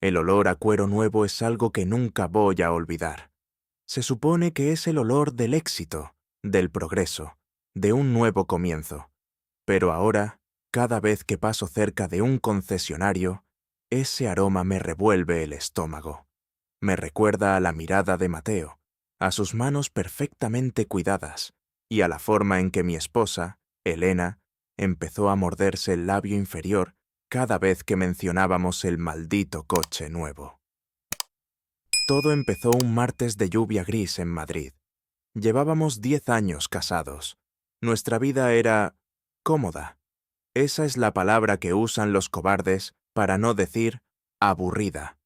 El olor a cuero nuevo es algo que nunca voy a olvidar. Se supone que es el olor del éxito, del progreso, de un nuevo comienzo. Pero ahora, cada vez que paso cerca de un concesionario, ese aroma me revuelve el estómago. Me recuerda a la mirada de Mateo, a sus manos perfectamente cuidadas y a la forma en que mi esposa, Elena, empezó a morderse el labio inferior cada vez que mencionábamos el maldito coche nuevo. Todo empezó un martes de lluvia gris en Madrid. Llevábamos 10 años casados. Nuestra vida era cómoda. Esa es la palabra que usan los cobardes para no decir aburrida.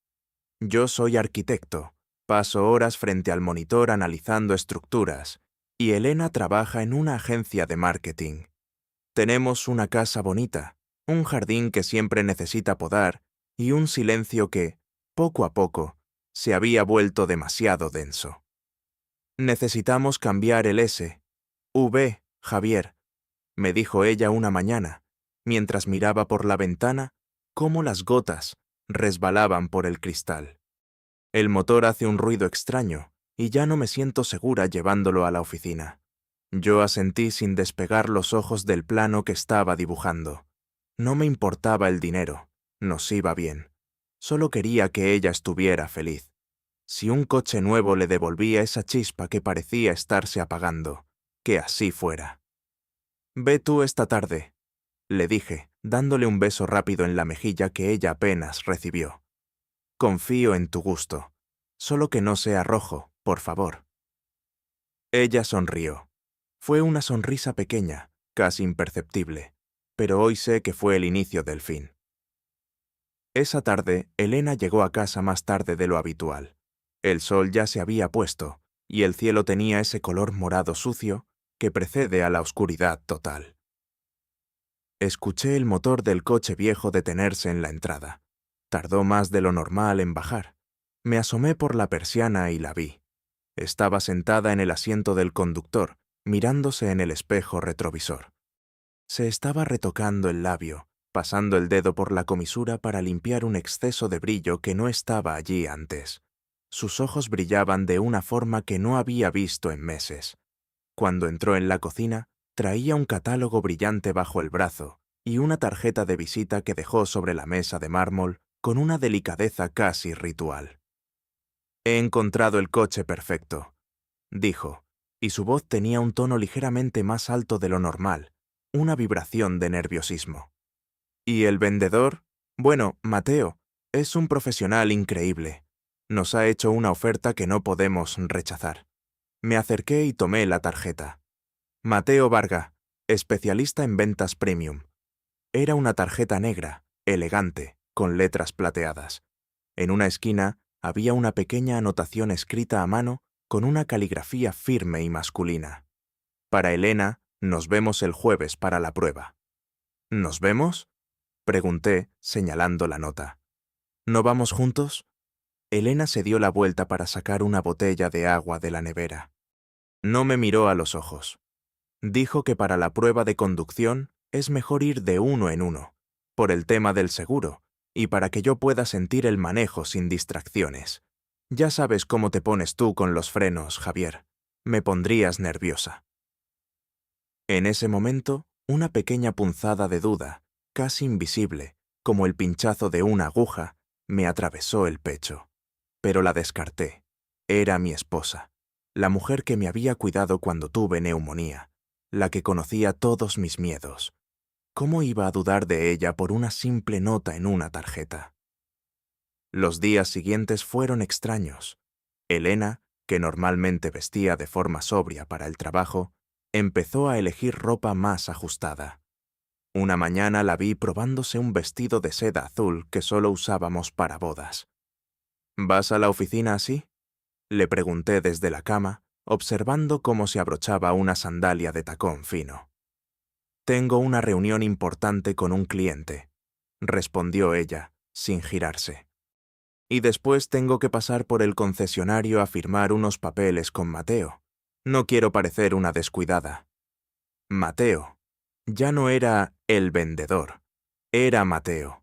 Yo soy arquitecto, paso horas frente al monitor analizando estructuras, y Elena trabaja en una agencia de marketing. Tenemos una casa bonita, un jardín que siempre necesita podar y un silencio que, poco a poco, se había vuelto demasiado denso. Necesitamos cambiar el V, Javier, me dijo ella una mañana, mientras miraba por la ventana cómo las gotas resbalaban por el cristal. El motor hace un ruido extraño y ya no me siento segura llevándolo a la oficina. Yo asentí sin despegar los ojos del plano que estaba dibujando. No me importaba el dinero, nos iba bien. Solo quería que ella estuviera feliz. Si un coche nuevo le devolvía esa chispa que parecía estarse apagando, que así fuera. Ve tú esta tarde, le dije, dándole un beso rápido en la mejilla que ella apenas recibió. Confío en tu gusto. Solo que no sea rojo, por favor. Ella sonrió. Fue una sonrisa pequeña, casi imperceptible, pero hoy sé que fue el inicio del fin. Esa tarde, Elena llegó a casa más tarde de lo habitual. El sol ya se había puesto, y el cielo tenía ese color morado sucio que precede a la oscuridad total. Escuché el motor del coche viejo detenerse en la entrada. Tardó más de lo normal en bajar. Me asomé por la persiana y la vi. Estaba sentada en el asiento del conductor, mirándose en el espejo retrovisor. Se estaba retocando el labio, pasando el dedo por la comisura para limpiar un exceso de brillo que no estaba allí antes. Sus ojos brillaban de una forma que no había visto en meses. Cuando entró en la cocina, traía un catálogo brillante bajo el brazo y una tarjeta de visita que dejó sobre la mesa de mármol con una delicadeza casi ritual. «He encontrado el coche perfecto», dijo, y su voz tenía un tono ligeramente más alto de lo normal, una vibración de nerviosismo. «¿Y el vendedor? Bueno, Mateo, es un profesional increíble. Nos ha hecho una oferta que no podemos rechazar». Me acerqué y tomé la tarjeta. Mateo Varga, especialista en ventas premium. Era una tarjeta negra, elegante, con letras plateadas. En una esquina había una pequeña anotación escrita a mano con una caligrafía firme y masculina. Para Elena, nos vemos el jueves para la prueba. ¿Nos vemos?, pregunté, señalando la nota. ¿No vamos juntos? Elena se dio la vuelta para sacar una botella de agua de la nevera. No me miró a los ojos. Dijo que para la prueba de conducción es mejor ir de uno en uno, por el tema del seguro, y para que yo pueda sentir el manejo sin distracciones. Ya sabes cómo te pones tú con los frenos, Javier. Me pondrías nerviosa. En ese momento, una pequeña punzada de duda, casi invisible, como el pinchazo de una aguja, me atravesó el pecho. Pero la descarté. Era mi esposa, la mujer que me había cuidado cuando tuve neumonía, la que conocía todos mis miedos. ¿Cómo iba a dudar de ella por una simple nota en una tarjeta? Los días siguientes fueron extraños. Elena, que normalmente vestía de forma sobria para el trabajo, empezó a elegir ropa más ajustada. Una mañana la vi probándose un vestido de seda azul que solo usábamos para bodas. ¿Vas a la oficina así?, le pregunté desde la cama, observando cómo se abrochaba una sandalia de tacón fino. «Tengo una reunión importante con un cliente», respondió ella, sin girarse. «Y después tengo que pasar por el concesionario a firmar unos papeles con Mateo. No quiero parecer una descuidada». Mateo. Ya no era el vendedor, era Mateo.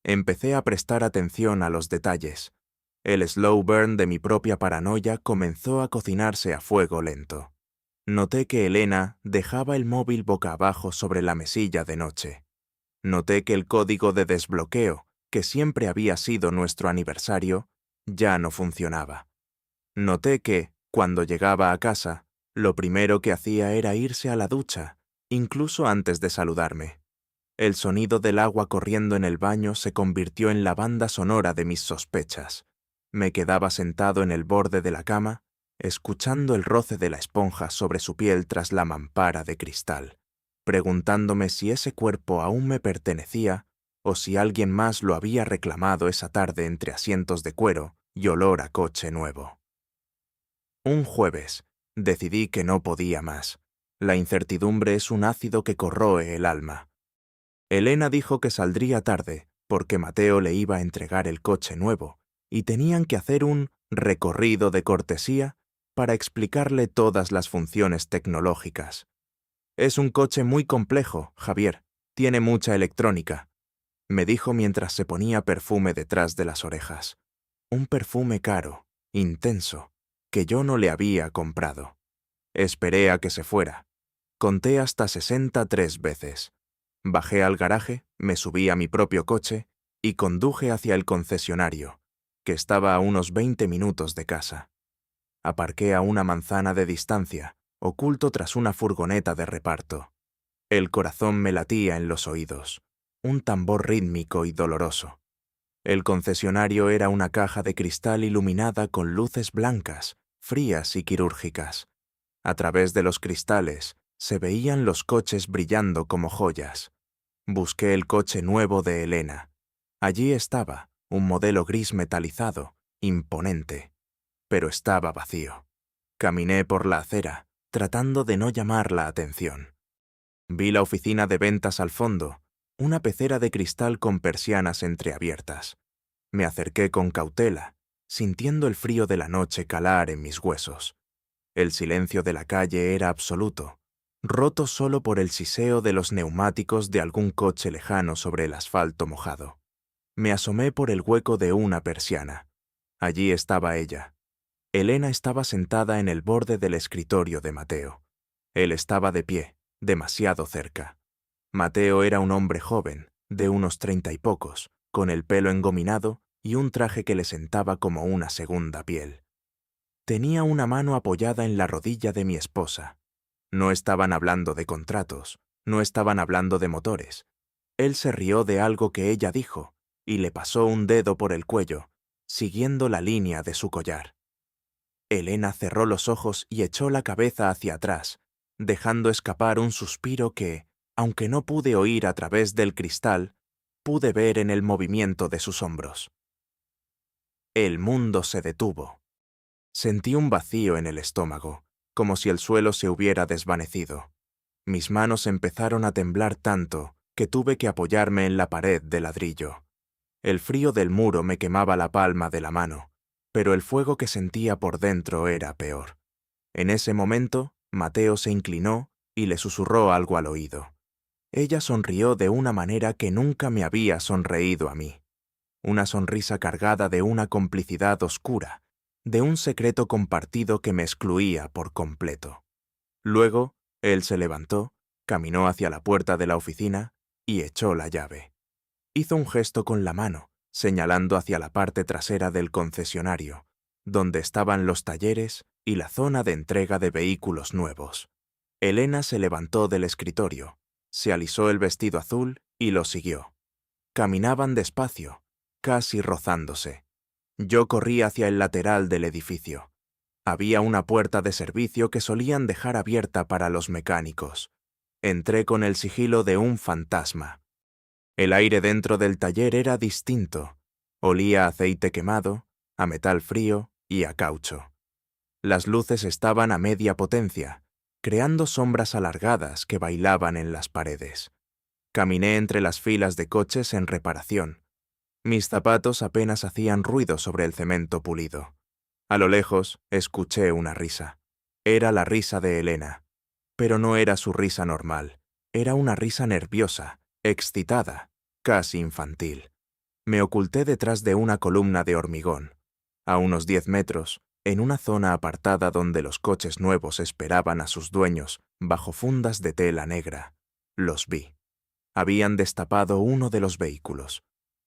Empecé a prestar atención a los detalles. El slow burn de mi propia paranoia comenzó a cocinarse a fuego lento. Noté que Elena dejaba el móvil boca abajo sobre la mesilla de noche. Noté que el código de desbloqueo, que siempre había sido nuestro aniversario, ya no funcionaba. Noté que, cuando llegaba a casa, lo primero que hacía era irse a la ducha, incluso antes de saludarme. El sonido del agua corriendo en el baño se convirtió en la banda sonora de mis sospechas. Me quedaba sentado en el borde de la cama, escuchando el roce de la esponja sobre su piel tras la mampara de cristal, preguntándome si ese cuerpo aún me pertenecía o si alguien más lo había reclamado esa tarde entre asientos de cuero y olor a coche nuevo. Un jueves, decidí que no podía más. La incertidumbre es un ácido que corroe el alma. Elena dijo que saldría tarde porque Mateo le iba a entregar el coche nuevo y tenían que hacer un recorrido de cortesía para explicarle todas las funciones tecnológicas. Es un coche muy complejo, Javier. Tiene mucha electrónica, me dijo mientras se ponía perfume detrás de las orejas. Un perfume caro, intenso, que yo no le había comprado. Esperé a que se fuera. Conté hasta 63 veces. Bajé al garaje, me subí a mi propio coche y conduje hacia el concesionario, que estaba a unos 20 minutos de casa. Aparqué a una manzana de distancia, oculto tras una furgoneta de reparto. El corazón me latía en los oídos, un tambor rítmico y doloroso. El concesionario era una caja de cristal iluminada con luces blancas, frías y quirúrgicas. A través de los cristales se veían los coches brillando como joyas. Busqué el coche nuevo de Elena. Allí estaba, un modelo gris metalizado, imponente. Pero estaba vacío. Caminé por la acera, tratando de no llamar la atención. Vi la oficina de ventas al fondo, una pecera de cristal con persianas entreabiertas. Me acerqué con cautela, sintiendo el frío de la noche calar en mis huesos. El silencio de la calle era absoluto, roto solo por el siseo de los neumáticos de algún coche lejano sobre el asfalto mojado. Me asomé por el hueco de una persiana. Allí estaba ella. Elena estaba sentada en el borde del escritorio de Mateo. Él estaba de pie, demasiado cerca. Mateo era un hombre joven, de unos 30 y pocos, con el pelo engominado y un traje que le sentaba como una segunda piel. Tenía una mano apoyada en la rodilla de mi esposa. No estaban hablando de contratos, no estaban hablando de motores. Él se rió de algo que ella dijo y le pasó un dedo por el cuello, siguiendo la línea de su collar. Elena cerró los ojos y echó la cabeza hacia atrás, dejando escapar un suspiro que, aunque no pude oír a través del cristal, pude ver en el movimiento de sus hombros. El mundo se detuvo. Sentí un vacío en el estómago, como si el suelo se hubiera desvanecido. Mis manos empezaron a temblar tanto que tuve que apoyarme en la pared de ladrillo. El frío del muro me quemaba la palma de la mano, pero el fuego que sentía por dentro era peor. En ese momento, Mateo se inclinó y le susurró algo al oído. Ella sonrió de una manera que nunca me había sonreído a mí. Una sonrisa cargada de una complicidad oscura, de un secreto compartido que me excluía por completo. Luego, él se levantó, caminó hacia la puerta de la oficina y echó la llave. Hizo un gesto con la mano, señalando hacia la parte trasera del concesionario, donde estaban los talleres y la zona de entrega de vehículos nuevos. Elena se levantó del escritorio, se alisó el vestido azul y lo siguió. Caminaban despacio, casi rozándose. Yo corrí hacia el lateral del edificio. Había una puerta de servicio que solían dejar abierta para los mecánicos. Entré con el sigilo de un fantasma. El aire dentro del taller era distinto. Olía a aceite quemado, a metal frío y a caucho. Las luces estaban a media potencia, creando sombras alargadas que bailaban en las paredes. Caminé entre las filas de coches en reparación. Mis zapatos apenas hacían ruido sobre el cemento pulido. A lo lejos, escuché una risa. Era la risa de Elena. Pero no era su risa normal. Era una risa nerviosa, excitada, casi infantil. Me oculté detrás de una columna de hormigón, a unos 10 metros, en una zona apartada donde los coches nuevos esperaban a sus dueños bajo fundas de tela negra. Los vi. Habían destapado uno de los vehículos.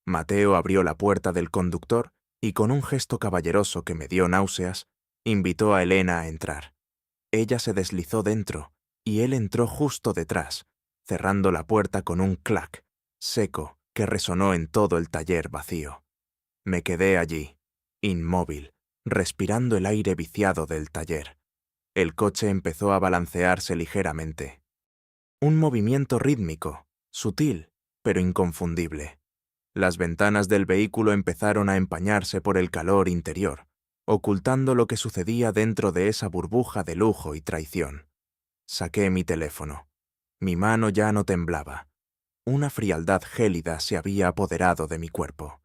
Mateo abrió la puerta del conductor y con un gesto caballeroso que me dio náuseas, invitó a Elena a entrar. Ella se deslizó dentro y él entró justo detrás, cerrando la puerta con un clac seco que resonó en todo el taller vacío. Me quedé allí, inmóvil, respirando el aire viciado del taller. El coche empezó a balancearse ligeramente. Un movimiento rítmico, sutil, pero inconfundible. Las ventanas del vehículo empezaron a empañarse por el calor interior, ocultando lo que sucedía dentro de esa burbuja de lujo y traición. Saqué mi teléfono. Mi mano ya no temblaba. Una frialdad gélida se había apoderado de mi cuerpo.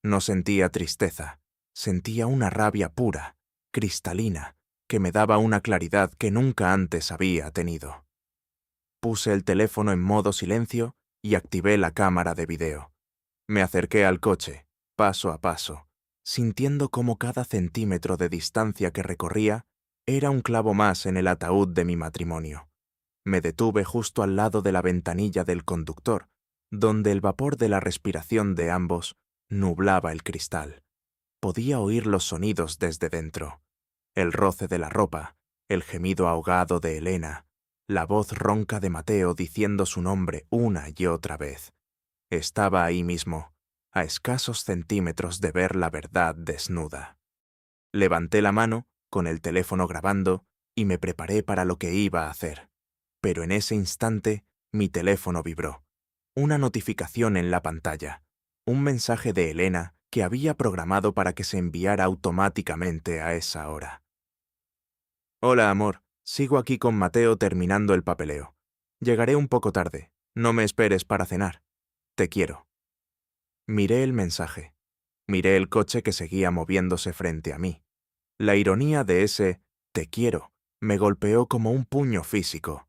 No sentía tristeza, sentía una rabia pura, cristalina, que me daba una claridad que nunca antes había tenido. Puse el teléfono en modo silencio y activé la cámara de video. Me acerqué al coche, paso a paso, sintiendo cómo cada centímetro de distancia que recorría era un clavo más en el ataúd de mi matrimonio. Me detuve justo al lado de la ventanilla del conductor, donde el vapor de la respiración de ambos nublaba el cristal. Podía oír los sonidos desde dentro. El roce de la ropa, el gemido ahogado de Elena, la voz ronca de Mateo diciendo su nombre una y otra vez. Estaba ahí mismo, a escasos centímetros de ver la verdad desnuda. Levanté la mano, con el teléfono grabando, y me preparé para lo que iba a hacer. Pero en ese instante, mi teléfono vibró. Una notificación en la pantalla. Un mensaje de Elena que había programado para que se enviara automáticamente a esa hora. Hola, amor. Sigo aquí con Mateo terminando el papeleo. Llegaré un poco tarde. No me esperes para cenar. Te quiero. Miré el mensaje. Miré el coche que seguía moviéndose frente a mí. La ironía de ese «te quiero» me golpeó como un puño físico.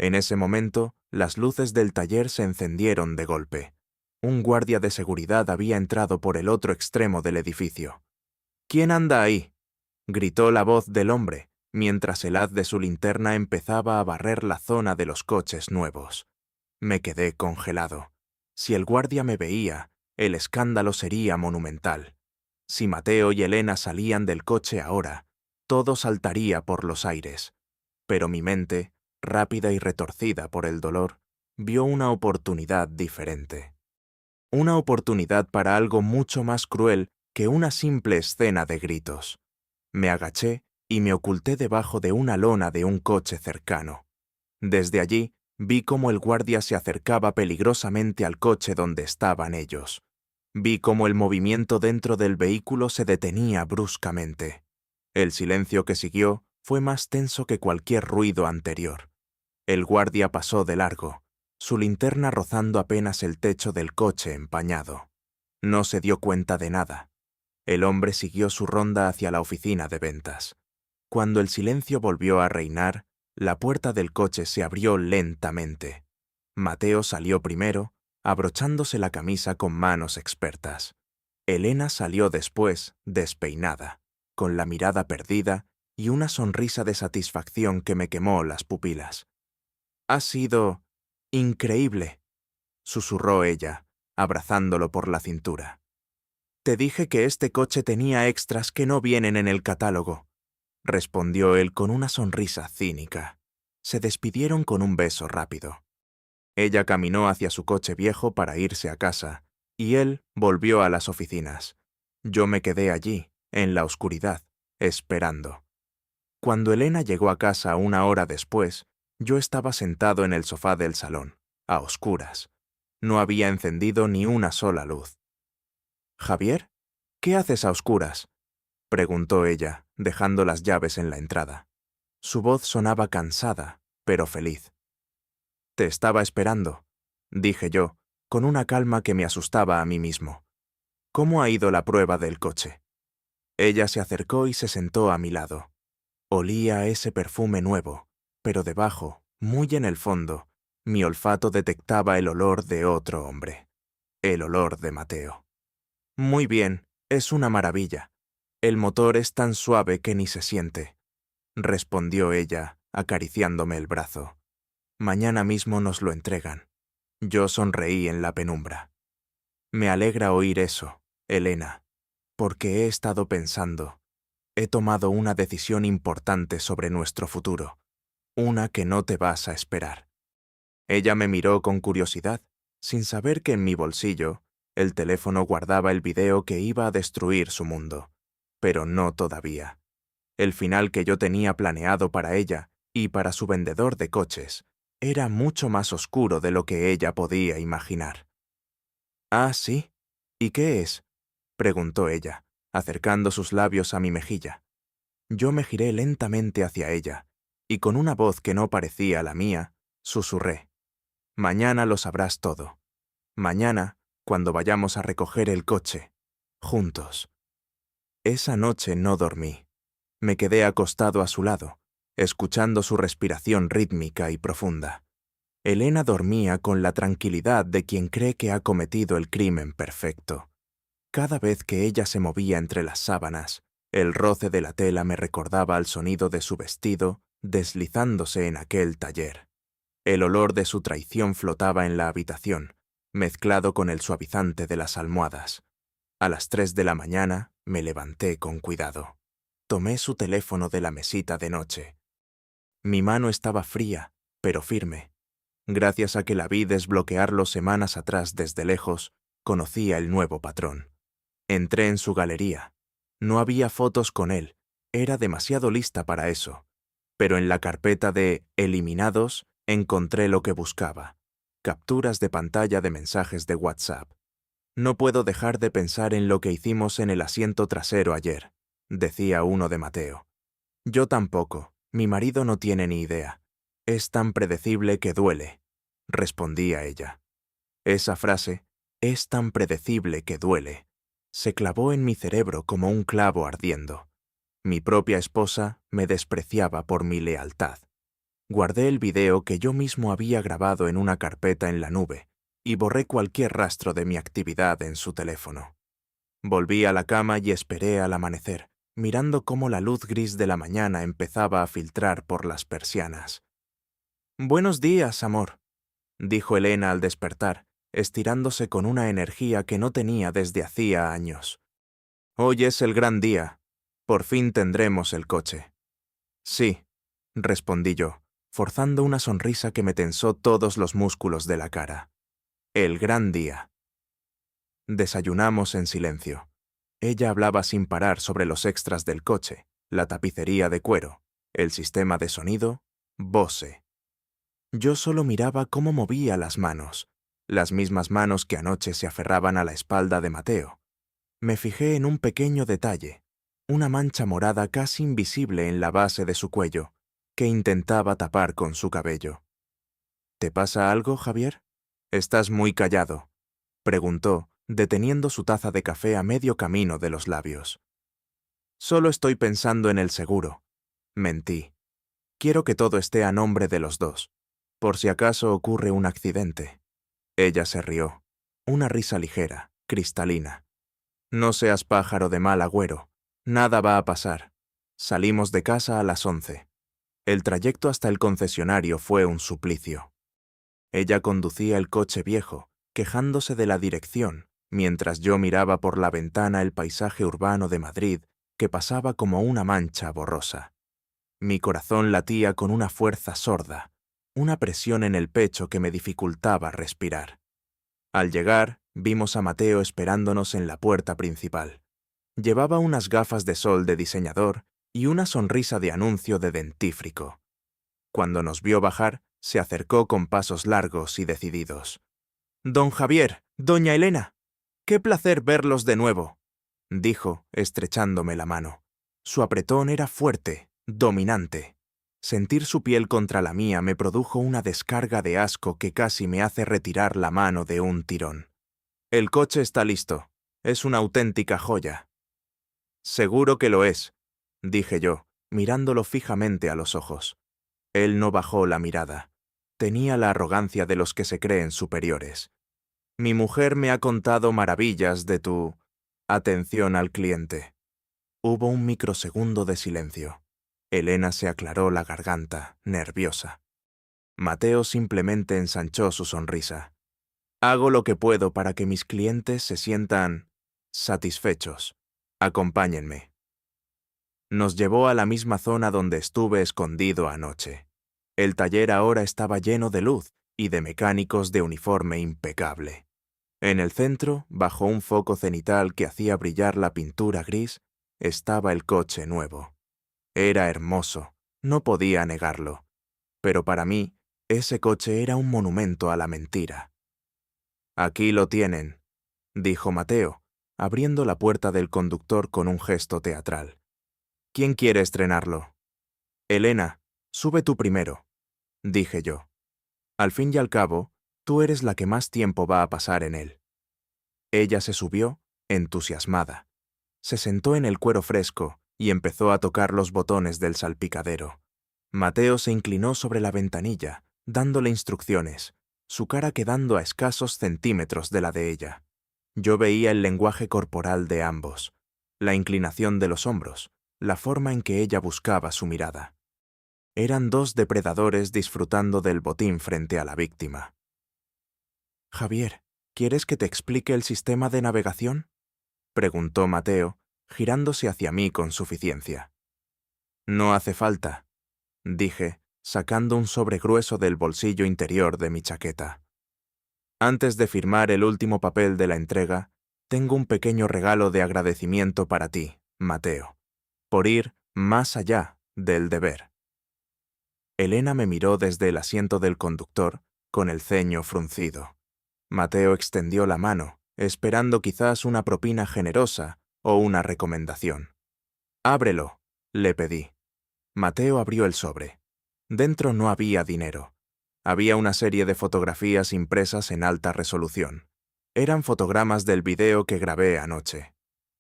En ese momento, las luces del taller se encendieron de golpe. Un guardia de seguridad había entrado por el otro extremo del edificio. «¿Quién anda ahí?», gritó la voz del hombre, mientras el haz de su linterna empezaba a barrer la zona de los coches nuevos. Me quedé congelado. Si el guardia me veía, el escándalo sería monumental. Si Mateo y Elena salían del coche ahora, todo saltaría por los aires. Pero mi mente, rápida y retorcida por el dolor, vio una oportunidad diferente. Una oportunidad para algo mucho más cruel que una simple escena de gritos. Me agaché y me oculté debajo de una lona de un coche cercano. Desde allí, vi cómo el guardia se acercaba peligrosamente al coche donde estaban ellos. Vi cómo el movimiento dentro del vehículo se detenía bruscamente. El silencio que siguió fue más tenso que cualquier ruido anterior. El guardia pasó de largo, su linterna rozando apenas el techo del coche empañado. No se dio cuenta de nada. El hombre siguió su ronda hacia la oficina de ventas. Cuando el silencio volvió a reinar, la puerta del coche se abrió lentamente. Mateo salió primero, abrochándose la camisa con manos expertas. Elena salió después, despeinada, con la mirada perdida y una sonrisa de satisfacción que me quemó las pupilas. «Ha sido increíble», susurró ella, abrazándolo por la cintura. «Te dije que este coche tenía extras que no vienen en el catálogo», respondió él con una sonrisa cínica. Se despidieron con un beso rápido. Ella caminó hacia su coche viejo para irse a casa, y él volvió a las oficinas. Yo me quedé allí, en la oscuridad, esperando. Cuando Elena llegó a casa una hora después, yo estaba sentado en el sofá del salón, a oscuras. No había encendido ni una sola luz. «¿Javier? ¿Qué haces a oscuras?», preguntó ella, dejando las llaves en la entrada. Su voz sonaba cansada, pero feliz. «Te estaba esperando», dije yo, con una calma que me asustaba a mí mismo. «¿Cómo ha ido la prueba del coche?». Ella se acercó y se sentó a mi lado. Olía a ese perfume nuevo, pero debajo, muy en el fondo, mi olfato detectaba el olor de otro hombre. El olor de Mateo. Muy bien, es una maravilla. El motor es tan suave que ni se siente, respondió ella, acariciándome el brazo. Mañana mismo nos lo entregan. Yo sonreí en la penumbra. Me alegra oír eso, Elena, porque he estado pensando. He tomado una decisión importante sobre nuestro futuro, una que no te vas a esperar. Ella me miró con curiosidad, sin saber que en mi bolsillo el teléfono guardaba el video que iba a destruir su mundo. Pero no todavía. El final que yo tenía planeado para ella y para su vendedor de coches era mucho más oscuro de lo que ella podía imaginar. «Ah, sí. ¿Y qué es?», preguntó ella, acercando sus labios a mi mejilla. Yo me giré lentamente hacia ella, y con una voz que no parecía la mía, susurré: «Mañana lo sabrás todo. Mañana, cuando vayamos a recoger el coche, juntos». Esa noche no dormí. Me quedé acostado a su lado, escuchando su respiración rítmica y profunda. Elena dormía con la tranquilidad de quien cree que ha cometido el crimen perfecto. Cada vez que ella se movía entre las sábanas, el roce de la tela me recordaba al sonido de su vestido deslizándose en aquel taller. El olor de su traición flotaba en la habitación, mezclado con el suavizante de las almohadas. A las 3 de la mañana me levanté con cuidado. Tomé su teléfono de la mesita de noche. Mi mano estaba fría, pero firme. Gracias a que la vi desbloquearlo semanas atrás desde lejos, conocía el nuevo patrón. Entré en su galería. No había fotos con él, era demasiado lista para eso. Pero en la carpeta de eliminados encontré lo que buscaba: capturas de pantalla de mensajes de WhatsApp. «No puedo dejar de pensar en lo que hicimos en el asiento trasero ayer», decía uno de Mateo. «Yo tampoco, mi marido no tiene ni idea. Es tan predecible que duele», respondía ella. Esa frase, «es tan predecible que duele», se clavó en mi cerebro como un clavo ardiendo. Mi propia esposa me despreciaba por mi lealtad. Guardé el video que yo mismo había grabado en una carpeta en la nube y borré cualquier rastro de mi actividad en su teléfono. Volví a la cama y esperé al amanecer, mirando cómo la luz gris de la mañana empezaba a filtrar por las persianas. «Buenos días, amor», dijo Elena al despertar, estirándose con una energía que no tenía desde hacía años. «Hoy es el gran día. Por fin tendremos el coche». «Sí», respondí yo, forzando una sonrisa que me tensó todos los músculos de la cara. «El gran día». Desayunamos en silencio. Ella hablaba sin parar sobre los extras del coche, la tapicería de cuero, el sistema de sonido, Bose. Yo solo miraba cómo movía las mismas manos que anoche se aferraban a la espalda de Mateo. Me fijé en un pequeño detalle, una mancha morada casi invisible en la base de su cuello, que intentaba tapar con su cabello. «¿Te pasa algo, Javier? Estás muy callado», preguntó, deteniendo su taza de café a medio camino de los labios. «Solo estoy pensando en el seguro», mentí. «Quiero que todo esté a nombre de los dos, por si acaso ocurre un accidente». Ella se rió, una risa ligera, cristalina. «No seas pájaro de mal agüero, nada va a pasar. Salimos de casa a las 11. El trayecto hasta el concesionario fue un suplicio». Ella conducía el coche viejo, quejándose de la dirección, mientras yo miraba por la ventana el paisaje urbano de Madrid que pasaba como una mancha borrosa. Mi corazón latía con una fuerza sorda, una presión en el pecho que me dificultaba respirar. Al llegar, vimos a Mateo esperándonos en la puerta principal. Llevaba unas gafas de sol de diseñador y una sonrisa de anuncio de dentífrico. Cuando nos vio bajar, se acercó con pasos largos y decididos. «Don Javier, doña Elena, qué placer verlos de nuevo», dijo, estrechándome la mano. Su apretón era fuerte, dominante. Sentir su piel contra la mía me produjo una descarga de asco que casi me hace retirar la mano de un tirón. «El coche está listo. Es una auténtica joya». «Seguro que lo es», dije yo, mirándolo fijamente a los ojos. Él no bajó la mirada. Tenía la arrogancia de los que se creen superiores. «Mi mujer me ha contado maravillas de tu Atención al cliente. Hubo un microsegundo de silencio. Elena se aclaró la garganta, nerviosa. Mateo simplemente ensanchó su sonrisa. Hago lo que puedo para que mis clientes se sientan satisfechos. Acompáñenme. Nos llevó a la misma zona donde estuve escondido anoche. El taller ahora estaba lleno de luz y de mecánicos de uniforme impecable. En el centro, bajo un foco cenital que hacía brillar la pintura gris, estaba el coche nuevo. Era hermoso, no podía negarlo. Pero para mí, ese coche era un monumento a la mentira. Aquí lo tienen, dijo Mateo, abriendo la puerta del conductor con un gesto teatral. ¿Quién quiere estrenarlo? Elena, sube tú primero, dije yo. Al fin y al cabo, tú eres la que más tiempo va a pasar en él. Ella se subió, entusiasmada. Se sentó en el cuero fresco y empezó a tocar los botones del salpicadero. Mateo se inclinó sobre la ventanilla, dándole instrucciones, su cara quedando a escasos centímetros de la de ella. Yo veía el lenguaje corporal de ambos, la inclinación de los hombros, la forma en que ella buscaba su mirada. Eran dos depredadores disfrutando del botín frente a la víctima. Javier, ¿quieres que te explique el sistema de navegación? Preguntó Mateo, girándose hacia mí con suficiencia. No hace falta, dije, sacando un sobre grueso del bolsillo interior de mi chaqueta. Antes de firmar el último papel de la entrega, tengo un pequeño regalo de agradecimiento para ti, Mateo, por ir más allá del deber. Elena me miró desde el asiento del conductor, con el ceño fruncido. Mateo extendió la mano, esperando quizás una propina generosa o una recomendación. «Ábrelo», le pedí. Mateo abrió el sobre. Dentro no había dinero. Había una serie de fotografías impresas en alta resolución. Eran fotogramas del video que grabé anoche.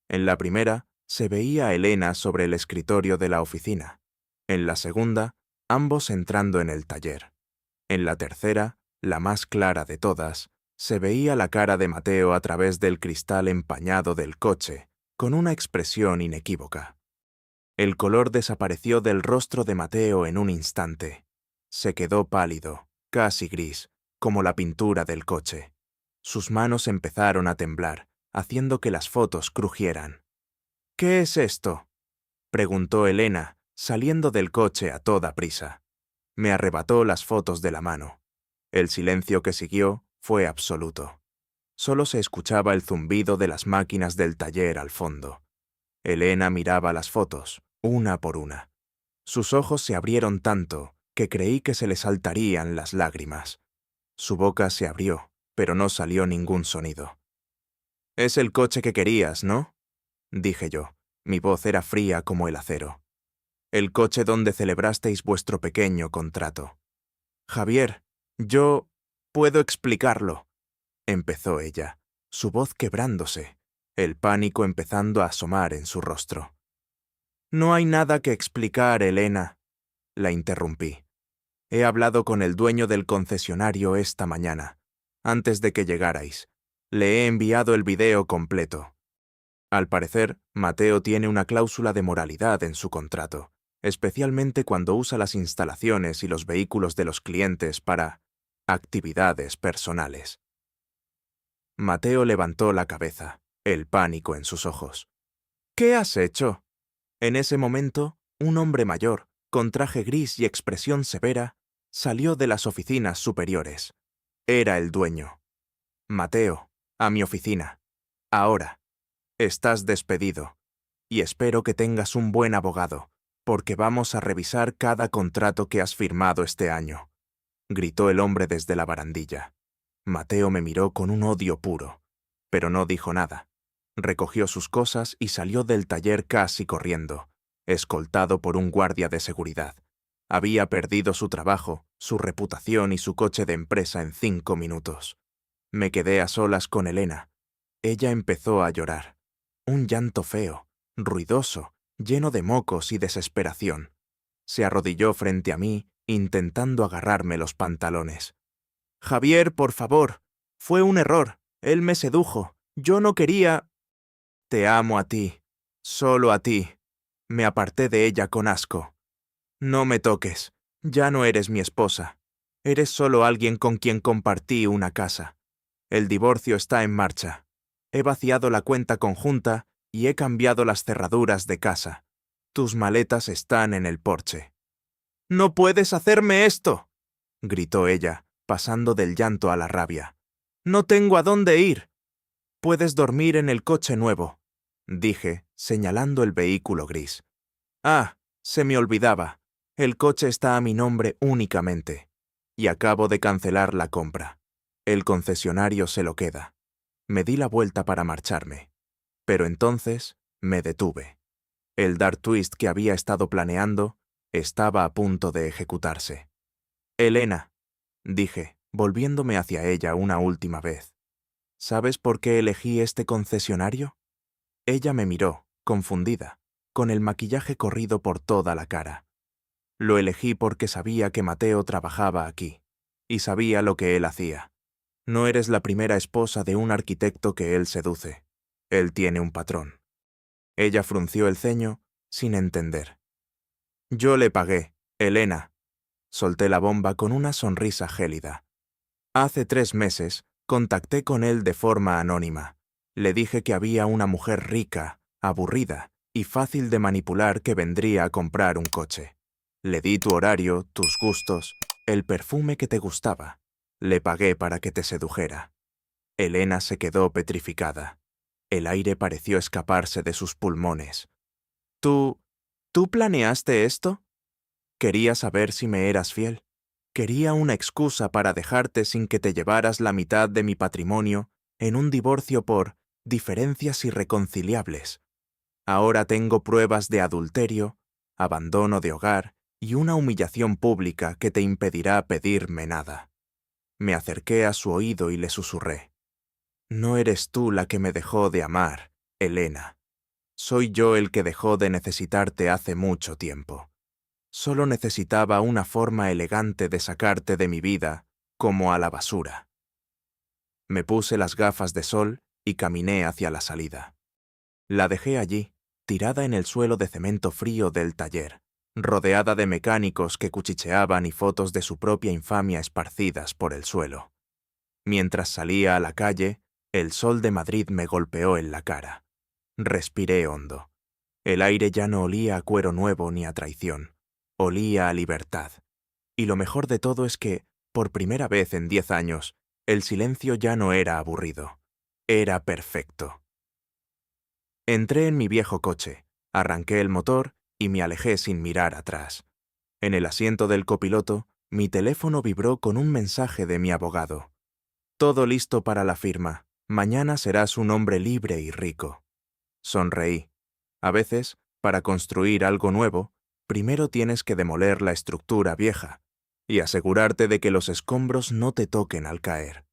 En la primera, se veía a Elena sobre el escritorio de la oficina. En la segunda, ambos entrando en el taller. En la tercera, la más clara de todas, se veía la cara de Mateo a través del cristal empañado del coche, con una expresión inequívoca. El color desapareció del rostro de Mateo en un instante. Se quedó pálido, casi gris, como la pintura del coche. Sus manos empezaron a temblar, haciendo que las fotos crujieran. «¿Qué es esto?», preguntó Elena, saliendo del coche a toda prisa. Me arrebató las fotos de la mano. El silencio que siguió fue absoluto. Solo se escuchaba el zumbido de las máquinas del taller al fondo. Elena miraba las fotos, una por una. Sus ojos se abrieron tanto que creí que se le saltarían las lágrimas. Su boca se abrió, pero no salió ningún sonido. «Es el coche que querías, ¿no?», dije yo. Mi voz era fría como el acero. «El coche donde celebrasteis vuestro pequeño contrato». «Javier, yo puedo explicarlo», empezó ella, su voz quebrándose, el pánico empezando a asomar en su rostro. «No hay nada que explicar, Elena», la interrumpí. «He hablado con el dueño del concesionario esta mañana, antes de que llegarais. Le he enviado el video completo. Al parecer, Mateo tiene una cláusula de moralidad en su contrato, especialmente cuando usa las instalaciones y los vehículos de los clientes para actividades personales». Mateo levantó la cabeza, el pánico en sus ojos. «¿Qué has hecho?». En ese momento, un hombre mayor, con traje gris y expresión severa, salió de las oficinas superiores. Era el dueño. «Mateo, a mi oficina. Ahora. Estás despedido. Y espero que tengas un buen abogado, porque vamos a revisar cada contrato que has firmado este año», gritó el hombre desde la barandilla. Mateo me miró con un odio puro, pero no dijo nada. Recogió sus cosas y salió del taller casi corriendo, escoltado por un guardia de seguridad. Había perdido su trabajo, su reputación y su coche de empresa en 5 minutos. Me quedé a solas con Elena. Ella empezó a llorar. Un llanto feo, ruidoso, lleno de mocos y desesperación. Se arrodilló frente a mí, intentando agarrarme los pantalones. «Javier, por favor. Fue un error. Él me sedujo. Yo no quería...». Te amo a ti, solo a ti. Me aparté de ella con asco. No me toques, ya no eres mi esposa. Eres solo alguien con quien compartí una casa. El divorcio está en marcha. He vaciado la cuenta conjunta y he cambiado las cerraduras de casa. Tus maletas están en el porche. ¡No puedes hacerme esto!, gritó ella, pasando del llanto a la rabia. ¡No tengo a dónde ir! Puedes dormir en el coche nuevo, dije, señalando el vehículo gris. Ah, se me olvidaba. El coche está a mi nombre únicamente. Y acabo de cancelar la compra. El concesionario se lo queda. Me di la vuelta para marcharme. Pero entonces me detuve. El dark twist que había estado planeando estaba a punto de ejecutarse. Elena, dije, volviéndome hacia ella una última vez. ¿Sabes por qué elegí este concesionario? Ella me miró, confundida, con el maquillaje corrido por toda la cara. Lo elegí porque sabía que Mateo trabajaba aquí, y sabía lo que él hacía. No eres la primera esposa de un arquitecto que él seduce. Él tiene un patrón. Ella frunció el ceño, sin entender. Yo le pagué, Elena. Solté la bomba con una sonrisa gélida. Hace 3 meses, contacté con él de forma anónima. Le dije que había una mujer rica, aburrida y fácil de manipular que vendría a comprar un coche. Le di tu horario, tus gustos, el perfume que te gustaba. Le pagué para que te sedujera. Elena se quedó petrificada. El aire pareció escaparse de sus pulmones. ¿Tú planeaste esto? Quería saber si me eras fiel. Quería una excusa para dejarte sin que te llevaras la mitad de mi patrimonio en un divorcio por diferencias irreconciliables. Ahora tengo pruebas de adulterio, abandono de hogar y una humillación pública que te impedirá pedirme nada. Me acerqué a su oído y le susurré. No eres tú la que me dejó de amar, Elena. Soy yo el que dejó de necesitarte hace mucho tiempo. Solo necesitaba una forma elegante de sacarte de mi vida, como a la basura. Me puse las gafas de sol y caminé hacia la salida. La dejé allí, tirada en el suelo de cemento frío del taller, rodeada de mecánicos que cuchicheaban y fotos de su propia infamia esparcidas por el suelo. Mientras salía a la calle, el sol de Madrid me golpeó en la cara. Respiré hondo. El aire ya no olía a cuero nuevo ni a traición. Olía a libertad. Y lo mejor de todo es que, por primera vez en 10 años, el silencio ya no era aburrido. Era perfecto. Entré en mi viejo coche, arranqué el motor y me alejé sin mirar atrás. En el asiento del copiloto, mi teléfono vibró con un mensaje de mi abogado. Todo listo para la firma. Mañana serás un hombre libre y rico. Sonreí. A veces, para construir algo nuevo, primero tienes que demoler la estructura vieja y asegurarte de que los escombros no te toquen al caer.